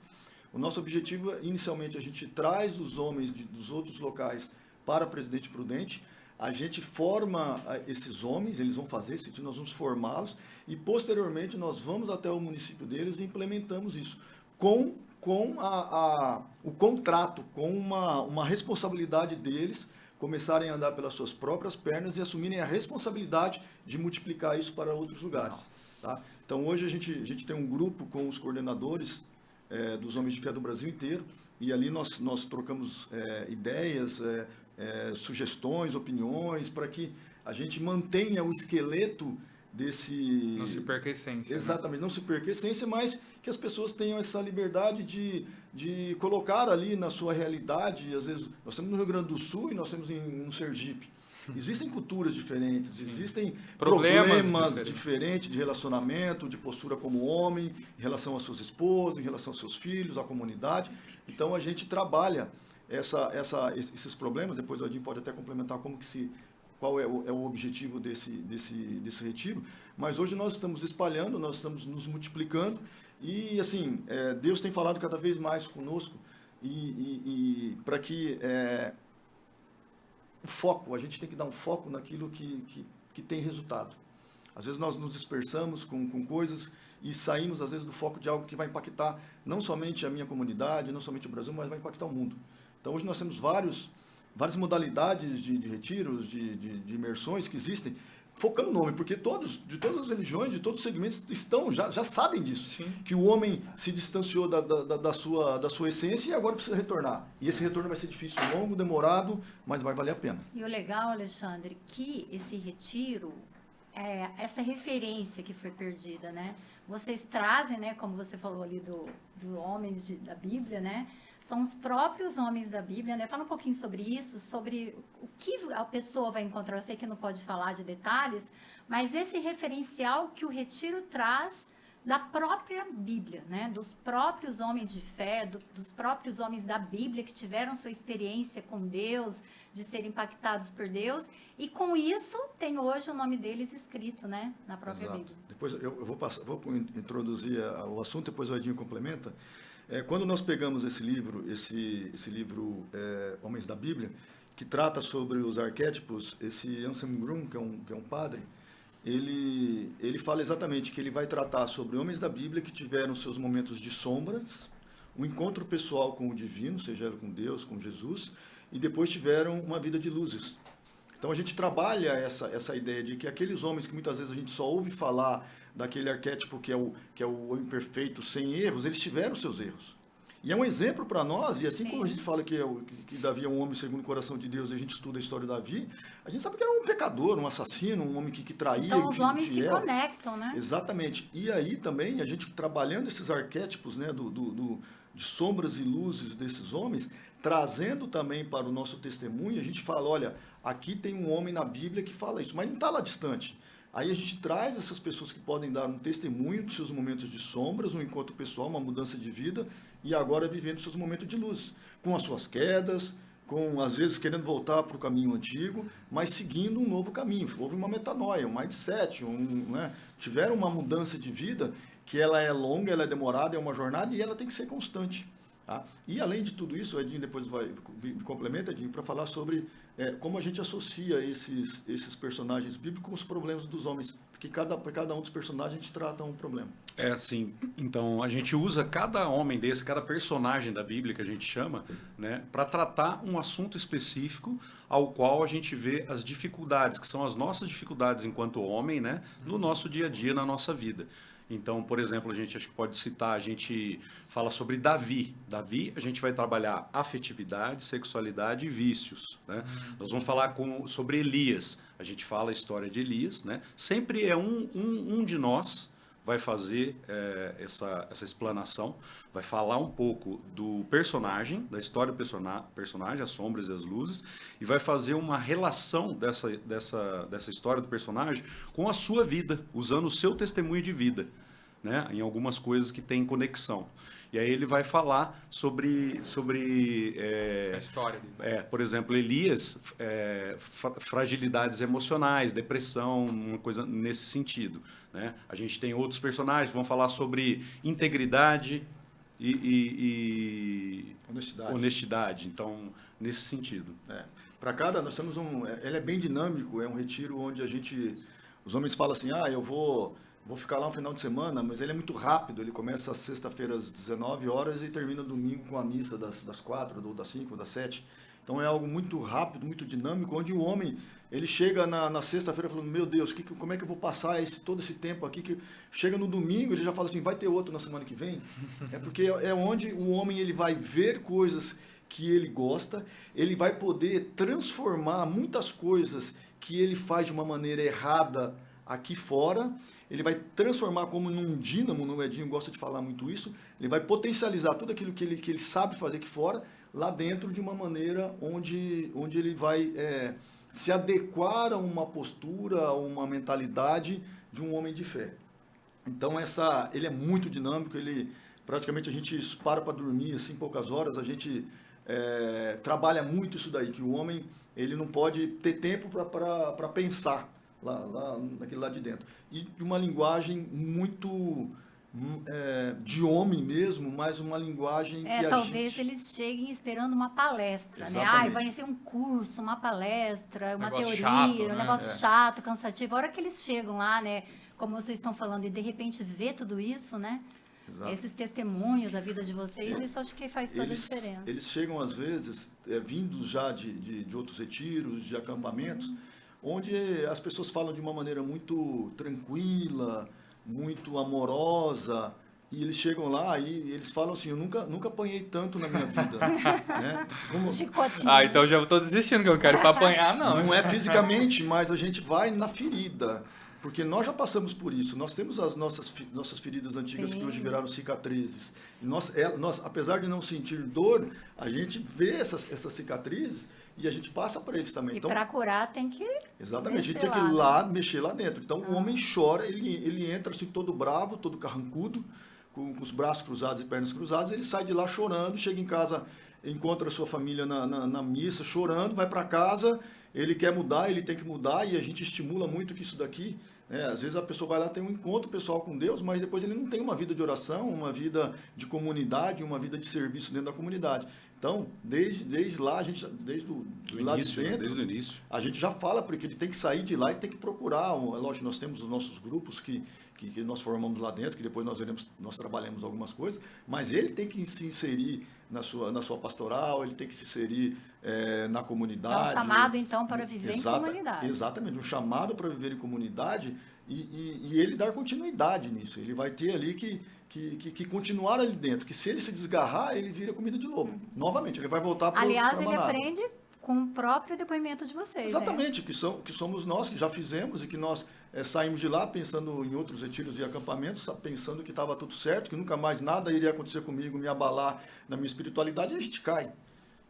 O nosso objetivo, inicialmente, a gente traz os homens dos outros locais para Presidente Prudente, a gente forma esses homens, eles vão fazer esse retiro, nós vamos formá-los e, posteriormente, nós vamos até o município deles e implementamos isso com o contrato, com uma responsabilidade deles começarem a andar pelas suas próprias pernas e assumirem a responsabilidade de multiplicar isso para outros lugares. Tá? Então, hoje a gente tem um grupo com os coordenadores dos Homens de Fé do Brasil inteiro, e ali nós trocamos ideias, sugestões, opiniões, para que a gente mantenha o esqueleto desse... Não se perca a essência. Exatamente, não se perca a essência, mas que as pessoas tenham essa liberdade de colocar ali na sua realidade. Às vezes, nós temos no Rio Grande do Sul e nós temos no Sergipe. Existem culturas diferentes, existem problemas diferentes de relacionamento, de postura como homem, em relação às suas esposas, em relação aos seus filhos, à comunidade. Então, a gente trabalha esses problemas. Depois o Adinho pode até complementar qual é o objetivo desse retiro. Mas hoje nós estamos espalhando, nós estamos nos multiplicando e, assim, Deus tem falado cada vez mais conosco e para que... o foco, a gente tem que dar um foco naquilo que tem resultado. Às vezes nós nos dispersamos com coisas e saímos, às vezes, do foco de algo que vai impactar não somente a minha comunidade, não somente o Brasil, mas vai impactar o mundo. Então, hoje nós temos várias modalidades de retiros, de imersões que existem, focando no homem, porque de todas as religiões, de todos os segmentos, já sabem disso. Sim. Que o homem se distanciou da sua essência e agora precisa retornar. E esse retorno vai ser difícil, longo, demorado, mas vai valer a pena. E o legal, Alexandre, que esse retiro, essa referência que foi perdida, né? Vocês trazem, né, como você falou ali do homens da Bíblia, né? São os próprios homens da Bíblia, né? Fala um pouquinho sobre isso, sobre o que a pessoa vai encontrar. Eu sei que não pode falar de detalhes, mas esse referencial que o retiro traz da própria Bíblia, né? Dos próprios homens de fé, dos próprios homens da Bíblia que tiveram sua experiência com Deus, de serem impactados por Deus, e com isso tem hoje o nome deles escrito, né? Na própria Exato. Bíblia. Depois eu vou introduzir o assunto, depois o Edinho complementa. Quando nós pegamos esse livro Homens da Bíblia, que trata sobre os arquétipos, esse Anselm Grun, que é um padre, ele fala exatamente que ele vai tratar sobre homens da Bíblia que tiveram seus momentos de sombras, um encontro pessoal com o divino, seja ele com Deus, com Jesus, e depois tiveram uma vida de luzes. Então a gente trabalha essa ideia de que aqueles homens que muitas vezes a gente só ouve falar daquele arquétipo que é o homem perfeito, sem erros, eles tiveram seus erros. E é um exemplo para nós, e assim Sim. como a gente fala que Davi é um homem segundo o coração de Deus, e a gente estuda a história de Davi, a gente sabe que era um pecador, um assassino, um homem que traía, Então os homens se infiel. conectam, né? Exatamente. E aí também, a gente trabalhando esses arquétipos, né, de sombras e luzes desses homens, trazendo também para o nosso testemunho, a gente fala, olha, aqui tem um homem na Bíblia que fala isso, mas não está lá distante. Aí a gente traz essas pessoas que podem dar um testemunho dos seus momentos de sombras, um encontro pessoal, uma mudança de vida, e agora vivendo seus momentos de luz, com as suas quedas, com às vezes querendo voltar para o caminho antigo, mas seguindo um novo caminho. Houve uma metanoia, um mindset, né? Tiveram uma mudança de vida que ela é longa, ela é demorada, é uma jornada e ela tem que ser constante. Tá? E além de tudo isso, o Edinho depois me complementa, Edinho, para falar sobre como a gente associa esses personagens bíblicos com os problemas dos homens. Porque cada um dos personagens a gente trata um problema. Sim. Então, a gente usa cada homem desse, cada personagem da Bíblia que a gente chama, né, para tratar um assunto específico ao qual a gente vê as dificuldades, que são as nossas dificuldades enquanto homem, né, no nosso dia a dia, na nossa vida. Então, por exemplo, a gente acho que pode citar, a gente fala sobre Davi. Davi, a gente vai trabalhar afetividade, sexualidade e vícios, né? Nós vamos falar sobre Elias. A gente fala a história de Elias, né? Sempre é um de nós vai fazer essa explanação, vai falar um pouco do personagem, da história do personagem, as sombras e as luzes, e vai fazer uma relação dessa história do personagem com a sua vida, usando o seu testemunho de vida, né, em algumas coisas que têm conexão. E aí ele vai falar sobre A história dele. por exemplo, Elias, fragilidades emocionais, depressão, uma coisa nesse sentido, né? A gente tem outros personagens que vão falar sobre integridade e honestidade. Então, nesse sentido. Para cada, nós temos ele é bem dinâmico, é um retiro onde os homens falam assim, eu vou ficar lá um final de semana, mas ele é muito rápido, ele começa sexta-feira às 19 horas e termina domingo com a missa das 4, ou das 5, ou das 7. Então é algo muito rápido, muito dinâmico, onde o homem, ele chega na sexta-feira falando, meu Deus, como é que eu vou passar todo esse tempo aqui? Que chega no domingo, ele já fala assim, vai ter outro na semana que vem? Porque é onde o homem ele vai ver coisas que ele gosta, ele vai poder transformar muitas coisas que ele faz de uma maneira errada aqui fora, ele vai transformar como num dínamo, o Edinho gosta de falar muito isso, ele vai potencializar tudo aquilo que ele sabe fazer aqui fora, lá dentro de uma maneira onde ele vai se adequar a uma postura, a uma mentalidade de um homem de fé. Então ele é muito dinâmico, praticamente a gente para dormir assim, poucas horas, a gente trabalha muito isso daí, que o homem ele não pode ter tempo para pensar lá naquele lado de dentro. E uma linguagem muito de homem mesmo, mas uma linguagem que a Talvez gente... eles cheguem esperando uma palestra, né? Exatamente. Vai ser um curso, uma palestra, uma Negócio teoria, chato, um né? negócio chato, cansativo. A hora que eles chegam lá, né? Como vocês estão falando, e de repente vê tudo isso, né? Exato. Esses testemunhos, a vida de vocês, isso acho que faz toda a diferença. Eles chegam, às vezes, vindos já de outros retiros, de acampamentos, onde as pessoas falam de uma maneira muito tranquila, muito amorosa, e eles chegam lá e eles falam assim, eu nunca apanhei tanto na minha vida. Né? Chicotinho. Então já tô desistindo, que eu não quero ir pra apanhar, não. Não é fisicamente, mas a gente vai na ferida. Porque nós já passamos por isso. Nós temos as nossas feridas antigas Sim. que hoje viraram cicatrizes. E nós, apesar de não sentir dor, a gente vê essas cicatrizes e a gente passa para eles também. E Então, para curar tem que exatamente, a gente mexer tem que ir lá, lá, mexer lá dentro. Então, o homem chora, ele entra assim todo bravo, todo carrancudo, com os braços cruzados e pernas cruzadas, ele sai de lá chorando, chega em casa, encontra a sua família na missa, chorando, vai para casa, ele quer mudar, ele tem que mudar, e a gente estimula muito que isso daqui... às vezes a pessoa vai lá, tem um encontro pessoal com Deus, mas depois ele não tem uma vida de oração, uma vida de comunidade, uma vida de serviço dentro da comunidade. Então, desde lá, a gente, desde o lado de dentro, desde o início. a gente já fala porque ele tem que sair de lá e tem que procurar. Lógico, nós temos os nossos grupos que nós formamos lá dentro, que depois nós trabalhamos algumas coisas, mas ele tem que se inserir na sua pastoral, ele tem que se inserir na comunidade. É um chamado, então, para viver em comunidade. Exatamente, um chamado para viver em comunidade e ele dar continuidade nisso. Ele vai ter ali que continuar ali dentro, que se ele se desgarrar, ele vira comida de lobo. Novamente, ele vai voltar para Aliás, ele aprende com o próprio depoimento de vocês. Exatamente, que somos nós que já fizemos e que nós saímos de lá pensando em outros retiros e acampamentos, pensando que estava tudo certo, que nunca mais nada iria acontecer comigo, me abalar na minha espiritualidade, e a gente cai.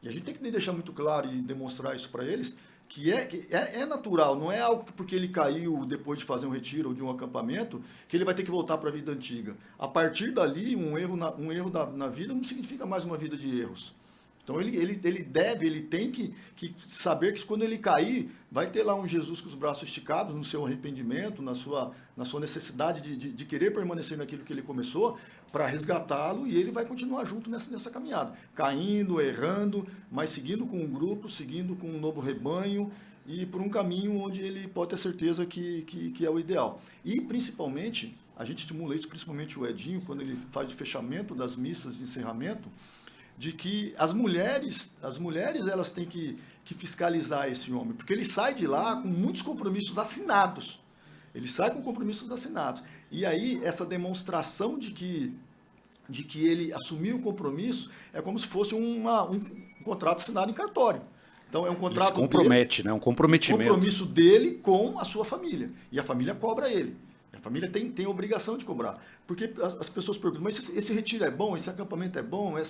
E a gente tem que deixar muito claro e demonstrar isso para eles, que é natural, não é algo que porque ele caiu depois de fazer um retiro ou de um acampamento, que ele vai ter que voltar para a vida antiga. A partir dali, um erro na vida não significa mais uma vida de erros. Então ele tem que saber que quando ele cair, vai ter lá um Jesus com os braços esticados no seu arrependimento, na sua necessidade de querer permanecer naquilo que ele começou, para resgatá-lo, e ele vai continuar junto nessa caminhada, caindo, errando, mas seguindo com um grupo, seguindo com um novo rebanho, e por um caminho onde ele pode ter certeza que é o ideal. E principalmente, a gente estimula isso, principalmente o Edinho, quando ele faz o fechamento das missas de encerramento, de que as mulheres elas têm que fiscalizar esse homem, porque ele sai de lá com muitos compromissos assinados. Ele sai com compromissos assinados. E aí, essa demonstração de que ele assumiu o compromisso é como se fosse um contrato assinado em cartório. Então, é um contrato Ele se compromete, dele, né? Um comprometimento. Um compromisso dele com a sua família. E a família cobra ele. A família tem a obrigação de cobrar. Porque as pessoas perguntam, mas esse retiro é bom? Esse acampamento é bom? Eu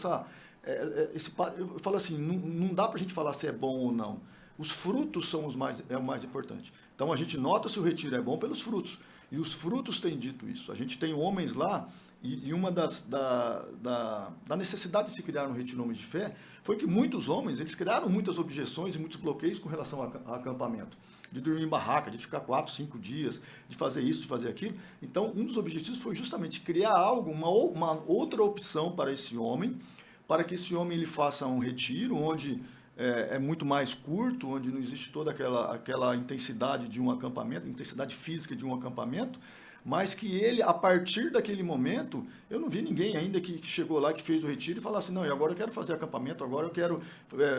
falo assim, não dá para a gente falar se é bom ou não. Os frutos são o mais importante. Então, a gente nota se o retiro é bom pelos frutos. E os frutos têm dito isso. A gente tem homens lá, e uma da necessidade de se criar um retiro Homens de Fé foi que muitos homens, eles criaram muitas objeções e muitos bloqueios com relação a acampamento. De dormir em barraca, de ficar 4, 5 dias, de fazer isso, de fazer aquilo. Então, um dos objetivos foi justamente criar algo, uma outra opção para esse homem, para que esse homem ele faça um retiro onde é muito mais curto, onde não existe toda aquela intensidade de um acampamento, intensidade física de um acampamento, mas que ele, a partir daquele momento, eu não vi ninguém ainda que chegou lá, que fez o retiro e falasse, não, e agora eu quero fazer acampamento, agora eu quero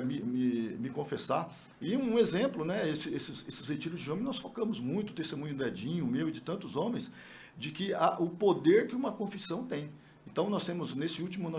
me confessar. E um exemplo, né, esses retiros de homens, nós focamos muito, o testemunho do Edinho, o meu e de tantos homens, de que o poder que uma confissão tem. Então, nós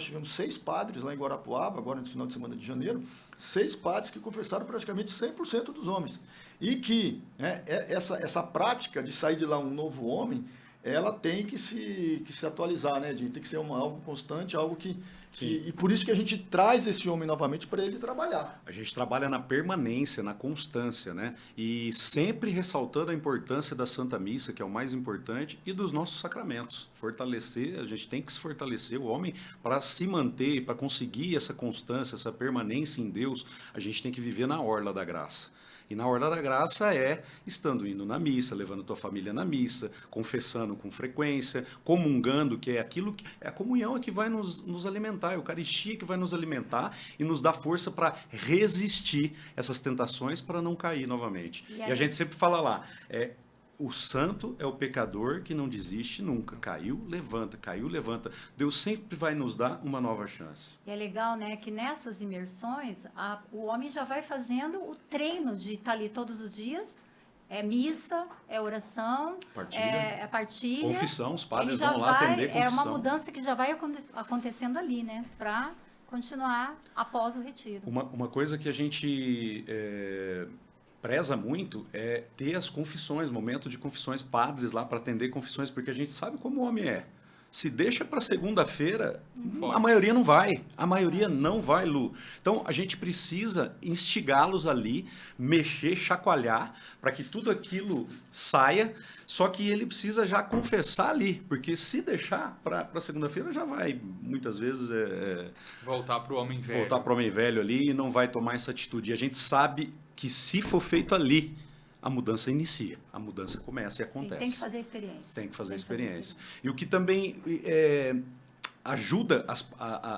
tivemos 6 padres lá em Guarapuava, agora no final de semana de janeiro, 6 padres que confessaram praticamente 100% dos homens. E que essa prática de sair de lá um novo homem, ela tem que se atualizar, né? Tem que ser algo constante, algo que E por isso que a gente traz esse homem novamente para ele trabalhar. A gente trabalha na permanência, na constância, né? E sempre ressaltando a importância da Santa Missa, que é o mais importante, e dos nossos sacramentos. Fortalecer, a gente tem que se fortalecer o homem para se manter, para conseguir essa constância, essa permanência em Deus, a gente tem que viver na orla da graça. E na orla da graça é estando indo na missa, levando tua família na missa, confessando com frequência, comungando, que é aquilo que é a comunhão é que vai nos alimentar, é a Eucaristia que vai nos alimentar e nos dá força para resistir essas tentações para não cair novamente. E a gente sempre fala lá, o santo é o pecador que não desiste nunca. Caiu, levanta. Deus sempre vai nos dar uma nova chance. E é legal, né, que nessas imersões, o homem já vai fazendo o treino de estar ali todos os dias. É missa, é oração, Partilha. é partilha. Confissão, os padres Ele já vão lá atender confissão. É uma mudança que já vai acontecendo ali, né, para continuar após o retiro. Uma coisa que a gente preza muito é ter as confissões, momento de confissões, padres lá para atender confissões, porque a gente sabe como o homem é. Se deixa para segunda-feira, a maioria não vai. A maioria não vai, Lu. Então, a gente precisa instigá-los ali, mexer, chacoalhar, para que tudo aquilo saia, só que ele precisa já confessar ali, porque se deixar para segunda-feira, já vai, muitas vezes, Voltar para o homem velho. voltar para o homem velho ali e não vai tomar essa atitude. E a gente sabe que se for feito ali, a mudança inicia, a mudança começa e acontece. Sim, tem que fazer experiência. Tem que fazer experiência. E o que também ajuda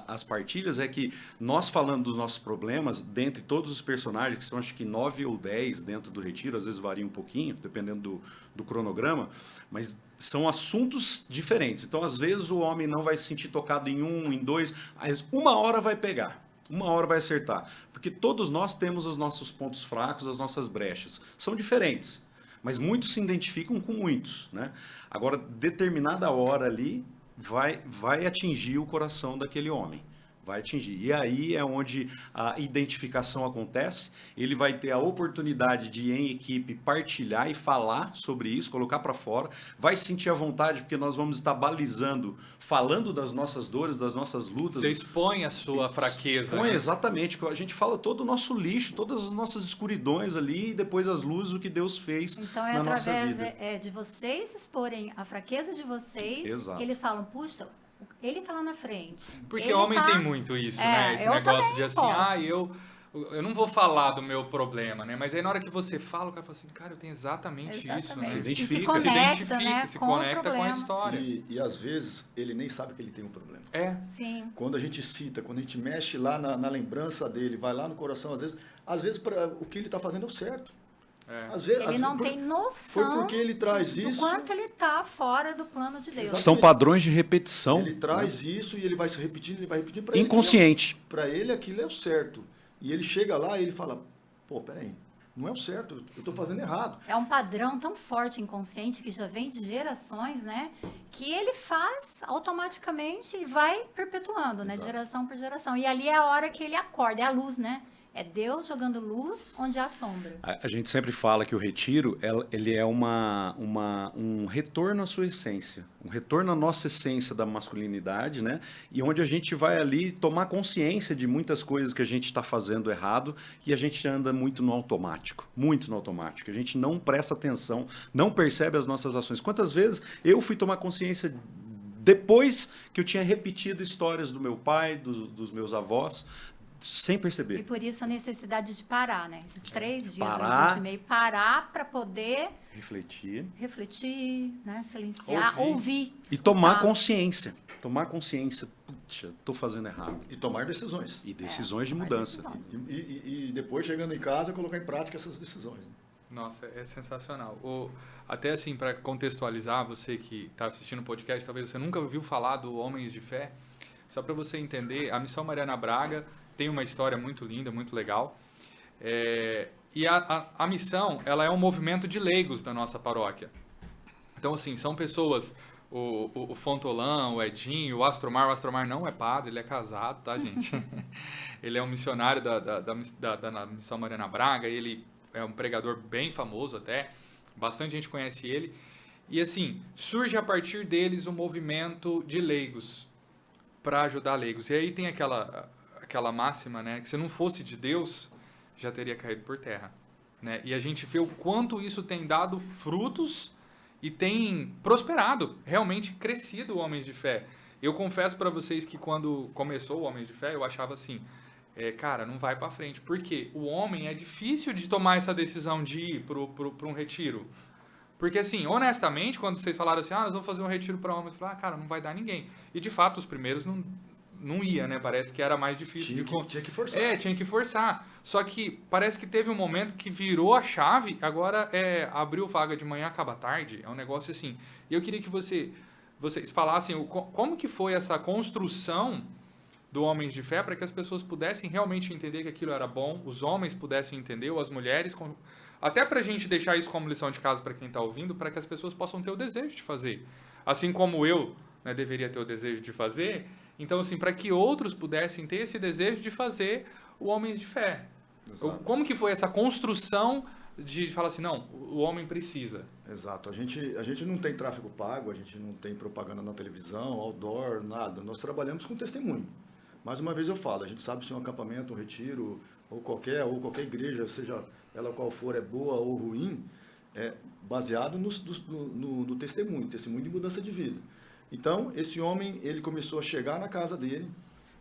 as partilhas é que nós falando dos nossos problemas, dentre todos os personagens, que são acho que 9 ou 10 dentro do retiro, às vezes varia um pouquinho, dependendo do cronograma, mas são assuntos diferentes. Então, às vezes, o homem não vai se sentir tocado em um, em dois, mas uma hora vai pegar. Uma hora vai acertar. Porque todos nós temos os nossos pontos fracos, as nossas brechas. São diferentes, mas muitos se identificam com muitos, né? Agora, determinada hora ali vai atingir o coração daquele homem. Vai atingir. E aí é onde a identificação acontece. Ele vai ter a oportunidade de, em equipe, partilhar e falar sobre isso, colocar para fora. Vai sentir a vontade, porque nós vamos estar balizando, falando das nossas dores, das nossas lutas. Você expõe a sua fraqueza. Expõe, né? exatamente. A gente fala todo o nosso lixo, todas as nossas escuridões ali, e depois as luzes, o que Deus fez Então, na nossa através vida. de vocês exporem a fraqueza de vocês, Exato. que eles falam, puxa, ele tá lá na frente. Porque ele homem tá... tem muito isso, né? Esse eu negócio também de assim, posso. eu não vou falar do meu problema, né? Mas aí na hora que você fala, o cara fala assim, cara, eu tenho exatamente isso, né? Exatamente. Se E identifica. se conecta, né, se com conecta o com a problema. história. E às vezes ele nem sabe que ele tem um problema. Sim. Quando a gente cita, quando a gente mexe lá na lembrança dele, vai lá no coração, às vezes o que ele está fazendo é o certo. Às vezes, Ele não tem noção foi porque ele traz do isso. quanto ele está fora do plano de Deus. São padrões de repetição. Ele traz isso e ele vai se repetindo, ele vai repetindo para ele. Inconsciente. Para ele aquilo é o certo. E ele chega lá e ele fala, pô, peraí, não é o certo, eu estou fazendo errado. É um padrão tão forte, inconsciente, que já vem de gerações, né? Que ele faz automaticamente e vai perpetuando, né? De Exato. geração por geração. E ali é a hora que ele acorda, é a luz, né? É Deus jogando luz onde há sombra. A gente sempre fala que o retiro ele é um retorno à sua essência, um retorno à nossa essência da masculinidade, né? E onde a gente vai ali tomar consciência de muitas coisas que a gente está fazendo errado e a gente anda muito no automático, muito no automático. A gente não presta atenção, não percebe as nossas ações. Quantas vezes eu fui tomar consciência depois que eu tinha repetido histórias do meu pai, dos meus avós, sem E perceber. por isso a necessidade de parar, né? Esses 3 dias, 2 Parar. dias e meio, parar para poder Refletir. refletir, né? Silenciar, ouvir. E tomar escutar. consciência. Tomar consciência. Puxa, estou fazendo errado. E tomar decisões. E decisões de tomar mudança. decisões. E depois, chegando em casa, colocar em prática essas decisões. Nossa, é sensacional. Até assim, para contextualizar, você que está assistindo o podcast, talvez você nunca ouviu falar do Homens de Fé. Só para você entender, a Missão Mariana Braga tem uma história muito linda, muito legal. E a missão, ela é um movimento de leigos da nossa paróquia. Então, assim, são pessoas, o Fontolã, o Edinho, o Astromar não é padre, ele é casado, tá, gente? Ele é um missionário da Missão Mariana Braga, ele é um pregador bem famoso até, bastante gente conhece ele. E, assim, surge a partir deles um movimento de leigos. para ajudar leigos. E aí tem aquela máxima, né, que se não fosse de Deus, já teria caído por terra, né? E a gente vê o quanto isso tem dado frutos e tem prosperado, realmente crescido o Homens de Fé. Eu confesso para vocês que quando começou o Homens de Fé, eu achava assim, cara, não vai para frente, porque o homem é difícil de tomar essa decisão de ir para um retiro. Porque assim, honestamente, quando vocês falaram assim, nós vamos fazer um retiro para homens, eu falei, cara, não vai dar ninguém. E de fato, os primeiros não ia, né? Parece que era mais difícil. Tinha que forçar. Tinha que forçar. Só que parece que teve um momento que virou a chave, agora abriu vaga de manhã, acaba tarde. É um negócio assim. E eu queria que vocês falassem como que foi essa construção do Homens de Fé para que as pessoas pudessem realmente entender que aquilo era bom, os homens pudessem entender, ou as mulheres, até para a gente deixar isso como lição de casa para quem está ouvindo, para que as pessoas possam ter o desejo de fazer. Assim como eu, né, deveria ter o desejo de fazer, então assim, para que outros pudessem ter esse desejo de fazer o Homens de Fé. Exato. Como que foi essa construção de falar assim, não, o homem precisa? Exato. A gente não tem tráfego pago, a gente não tem propaganda na televisão, outdoor, nada. Nós trabalhamos com testemunho. Mais uma vez eu falo, a gente sabe se um acampamento, um retiro, ou qualquer igreja, seja ela qual for, é boa ou ruim, é baseado no testemunho de mudança de vida. Então, esse homem, ele começou a chegar na casa dele,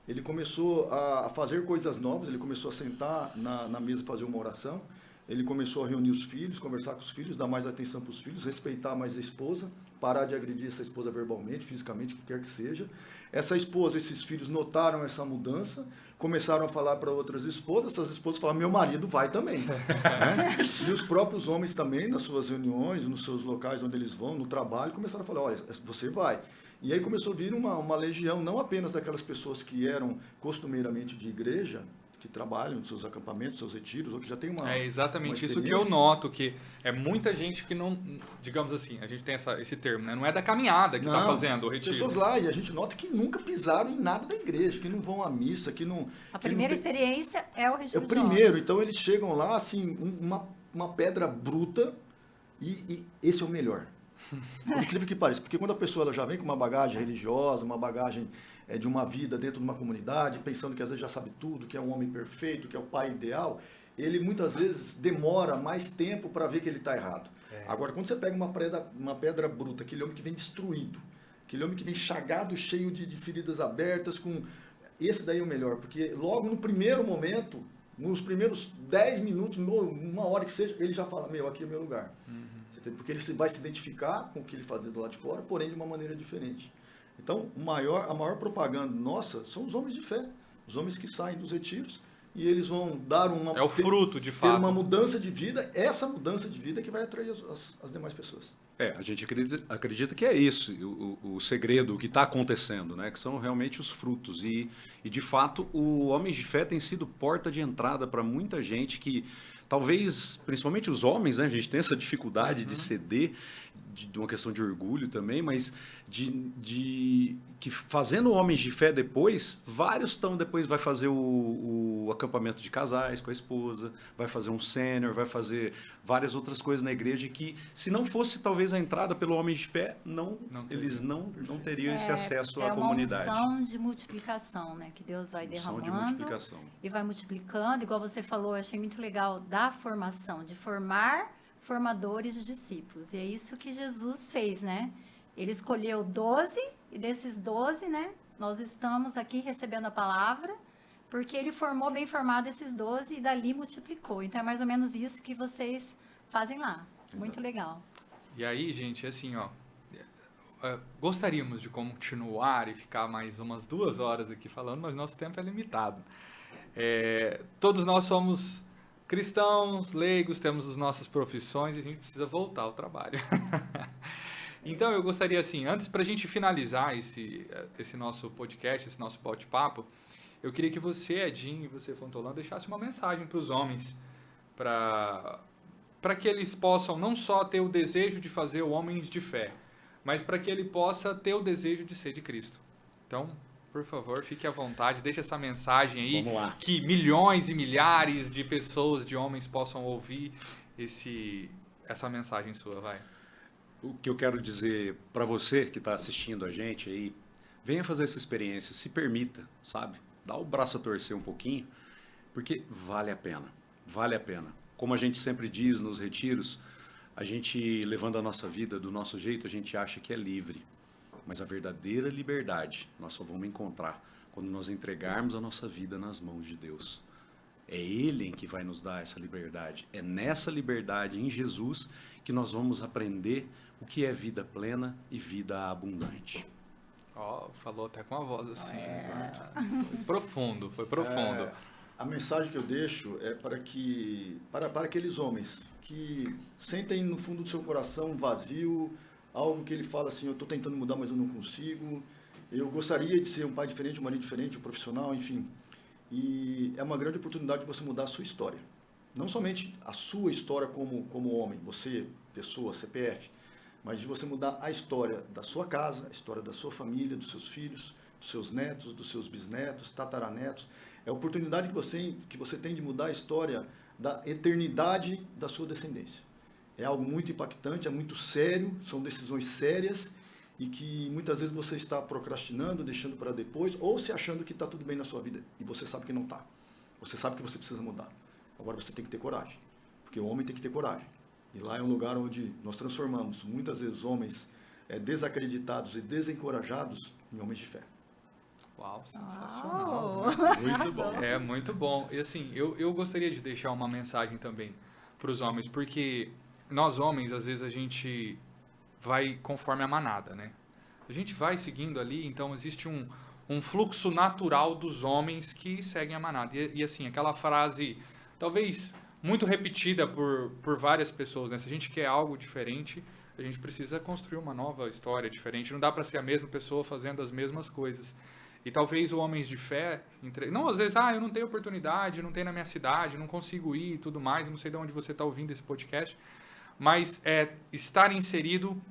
ele começou a fazer coisas novas, ele começou a sentar na mesa e fazer uma oração, ele começou a reunir os filhos, conversar com os filhos, dar mais atenção para os filhos, respeitar mais a esposa, parar de agredir essa esposa verbalmente, fisicamente, o que quer que seja. Essa esposa, esses filhos notaram essa mudança, começaram a falar para outras esposas, essas esposas falaram, meu marido vai também. Né? E os próprios homens também, nas suas reuniões, nos seus locais onde eles vão, no trabalho, começaram a falar, olha, você vai. E aí começou a vir uma legião, não apenas daquelas pessoas que eram costumeiramente de igreja, que trabalham nos seus acampamentos, seus retiros, ou que já tem uma É exatamente uma isso que eu noto, que é muita gente que não, digamos assim, a gente tem esse termo, né? Não é da caminhada que está fazendo o retiro. Pessoas lá, e a gente nota que nunca pisaram em nada da igreja, que não vão à missa, que não... A primeira experiência é o retiro É o de homens. primeiro, então eles chegam lá, assim, uma pedra bruta, e esse é o melhor. Por incrível que pareça, porque quando a pessoa ela já vem com uma bagagem religiosa, uma bagagem de uma vida dentro de uma comunidade, pensando que às vezes já sabe tudo, que é um homem perfeito, que é o pai ideal, ele muitas vezes demora mais tempo para ver que ele está errado. Agora, quando você pega uma pedra bruta, aquele homem que vem destruído, aquele homem que vem chagado, cheio de feridas abertas, esse daí é o melhor, porque logo no primeiro momento, nos primeiros 10 minutos, uma hora que seja, ele já fala, aqui é o meu lugar. Porque ele vai se identificar com o que ele fazia do lado de fora, porém de uma maneira diferente. Então, a maior propaganda nossa são os homens de fé, os homens que saem dos retiros e eles vão dar É o fruto, de fato. ter uma mudança de vida, essa mudança de vida que vai atrair as demais pessoas. A gente acredita que é isso, o segredo, o que está acontecendo, né? Que são realmente os frutos. E, de fato, o Homens de Fé tem sido porta de entrada para muita gente que, talvez, principalmente os homens, né? A gente tem essa dificuldade de ceder, de uma questão de orgulho também, mas que fazendo Homens de Fé depois, vários depois vai fazer o acampamento de casais com a esposa, vai fazer um sênior, vai fazer várias outras coisas na igreja que, se não fosse talvez a entrada pelo Homens de Fé, eles não teriam esse acesso à comunidade. É uma unção de multiplicação, né? Que Deus vai Unção de derramando multiplicação. e vai multiplicando. Igual você falou, eu achei muito legal da formação, de formar formadores de discípulos. E é isso que Jesus fez, né? Ele escolheu 12 e desses 12, né? Nós estamos aqui recebendo a palavra porque ele formou bem formado esses 12 e dali multiplicou. Então é mais ou menos isso que vocês fazem lá. Muito legal. E aí, gente, assim, gostaríamos de continuar e ficar mais umas 2 horas aqui falando, mas nosso tempo é limitado. Todos nós somos cristãos, leigos, temos as nossas profissões e a gente precisa voltar ao trabalho. Então, eu gostaria, assim, antes para a gente finalizar esse nosso podcast, esse nosso bate-papo, eu queria que você, Edinho, e você, Fontolã, deixasse uma mensagem para os homens, para que eles possam não só ter o desejo de fazer o Homens de Fé, mas para que ele possa ter o desejo de ser de Cristo. Então, por favor, fique à vontade, deixe essa mensagem aí, Vamos lá. que milhões e milhares de pessoas, de homens, possam ouvir essa mensagem sua, vai. O que eu quero dizer para você que está assistindo a gente aí, venha fazer essa experiência, se permita, sabe? Dá o braço a torcer um pouquinho, porque vale a pena, vale a pena. Como a gente sempre diz nos retiros, a gente, levando a nossa vida do nosso jeito, a gente acha que é livre. Mas a verdadeira liberdade nós só vamos encontrar quando nós entregarmos a nossa vida nas mãos de Deus. É Ele em que vai nos dar essa liberdade. É nessa liberdade, em Jesus, que nós vamos aprender o que é vida plena e vida abundante. Ó, falou até com a voz assim. Foi profundo, foi profundo. A mensagem que eu deixo é para aqueles homens que sentem no fundo do seu coração um vazio, algo que ele fala assim, eu estou tentando mudar, mas eu não consigo. Eu gostaria de ser um pai diferente, um marido diferente, um profissional, enfim. E é uma grande oportunidade de você mudar a sua história. Não somente a sua história como homem, você, pessoa, CPF, mas de você mudar a história da sua casa, a história da sua família, dos seus filhos, dos seus netos, dos seus bisnetos, tataranetos. É a oportunidade que você tem de mudar a história da eternidade da sua descendência. É algo muito impactante, é muito sério, são decisões sérias e que muitas vezes você está procrastinando, deixando para depois, ou se achando que está tudo bem na sua vida e você sabe que não está. Você sabe que você precisa mudar. Agora você tem que ter coragem, porque o homem tem que ter coragem. E lá é um lugar onde nós transformamos muitas vezes homens desacreditados e desencorajados em homens de fé. Uau, sensacional. Muito bom. É muito bom. E assim, eu gostaria de deixar uma mensagem também para os homens, porque nós homens, às vezes, a gente vai conforme a manada, né? A gente vai seguindo ali, então existe um fluxo natural dos homens que seguem a manada. E assim, aquela frase, talvez muito repetida por várias pessoas, né? Se a gente quer algo diferente, a gente precisa construir uma nova história diferente. Não dá para ser a mesma pessoa fazendo as mesmas coisas. E talvez o homens de fé, não, às vezes, eu não tenho oportunidade, não tenho na minha cidade, não consigo ir e tudo mais, não sei de onde você está ouvindo esse podcast, mas estar inserido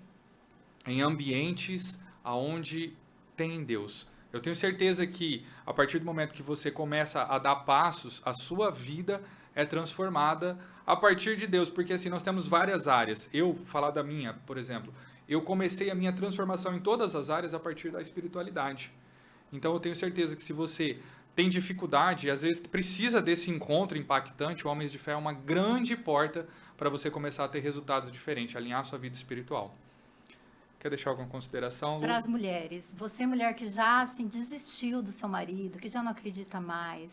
em ambientes onde tem Deus. Eu tenho certeza que a partir do momento que você começa a dar passos, a sua vida é transformada a partir de Deus, porque assim, nós temos várias áreas. Eu, falar da minha, por exemplo, eu comecei a minha transformação em todas as áreas a partir da espiritualidade. Então eu tenho certeza que se você tem dificuldade, às vezes precisa desse encontro impactante, o Homens de Fé é uma grande porta para você começar a ter resultados diferentes, alinhar a sua vida espiritual. Quer deixar alguma consideração, Lu? Para as mulheres, você mulher que já assim, desistiu do seu marido, que já não acredita mais,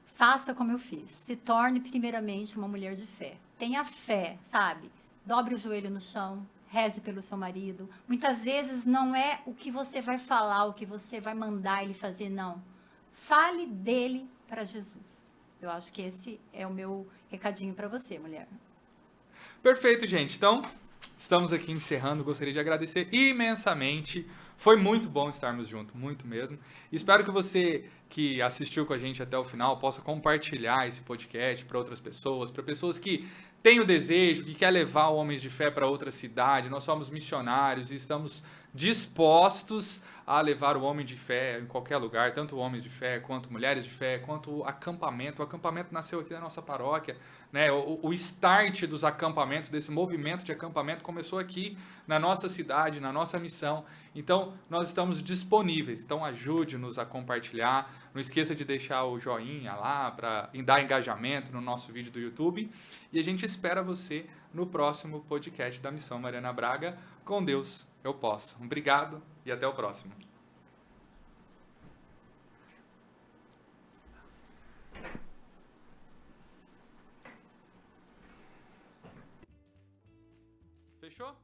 faça como eu fiz. Se torne primeiramente uma mulher de fé. Tenha fé, sabe? Dobre o joelho no chão, reze pelo seu marido. Muitas vezes não é o que você vai falar, o que você vai mandar ele fazer, não. Fale dele para Jesus. Eu acho que esse é o meu recadinho para você, mulher. Perfeito, gente. Então, estamos aqui encerrando. Gostaria de agradecer imensamente. Foi muito bom estarmos juntos, muito mesmo. Espero que você que assistiu com a gente até o final possa compartilhar esse podcast para outras pessoas, para pessoas que têm o desejo, que quer levar o Homens de Fé para outra cidade. Nós somos missionários e estamos dispostos a levar o homem de fé em qualquer lugar, tanto homens de fé, quanto mulheres de fé, quanto o acampamento. O acampamento nasceu aqui na nossa paróquia, né? O start dos acampamentos, desse movimento de acampamento, começou aqui na nossa cidade, na nossa missão. Então, nós estamos disponíveis. Então, ajude-nos a compartilhar. Não esqueça de deixar o joinha lá para dar engajamento no nosso vídeo do YouTube. E a gente espera você no próximo podcast da Missão Mariana Braga. Com Deus, eu posso. Obrigado e até o próximo. Fechou?